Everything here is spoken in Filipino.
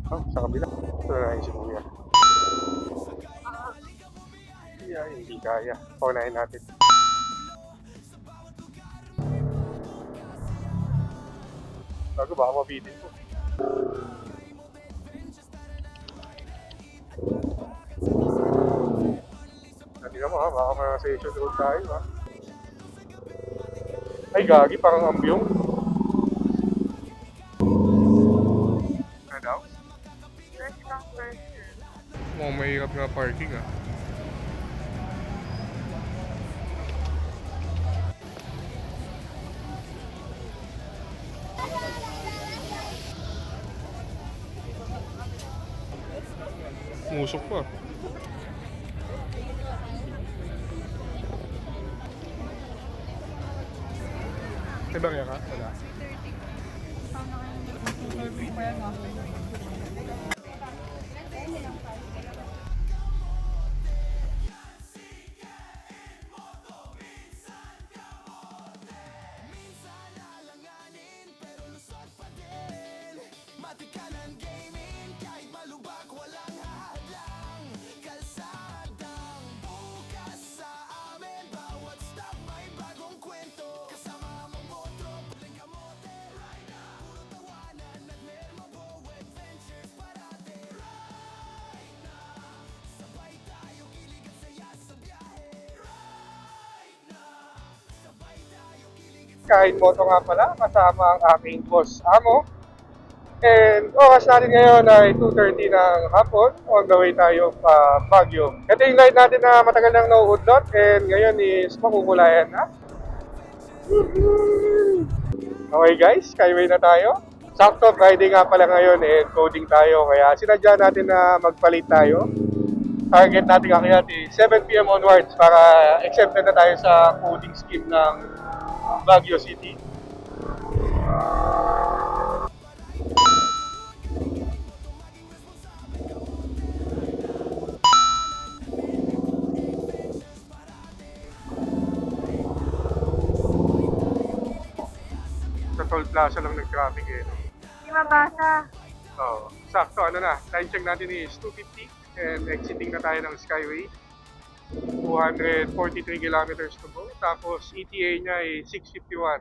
Oh, sa kabila. Ito na lang si Kuya. Hindi kaya. Paunahin natin. Bago baka mabitin ko. Hindi ka mo ha, baka ma-session road tayo ha. Ay gagi, parang ambyong. Ano daw? Mukhang mahirap nga parking ah. Musok pa. May barya ka? Wala. Kain moto nga pala, kasama ang aking boss Amo. And oras natin ngayon ay 2:30 ng hapon. On the way tayo pa Baguio. Ito yung ride natin na matagal nang nauudlot. And ngayon is makukulayan na. Okay guys, skyway na tayo. Sakto, Friday nga pala ngayon and coding tayo. Kaya sinadya natin na magpalit tayo. Target natin kaya is 7 PM onwards para exempted na tayo sa coding scheme ng Baguio City. Sa toll plaza lang nag-traffic eh. Hindi mabasa. So, sakto, ano na, time check natin is 2:50 and exiting na tayo ng Skyway. 243 kilometers to go. Tapos ETA niya ay 6:51.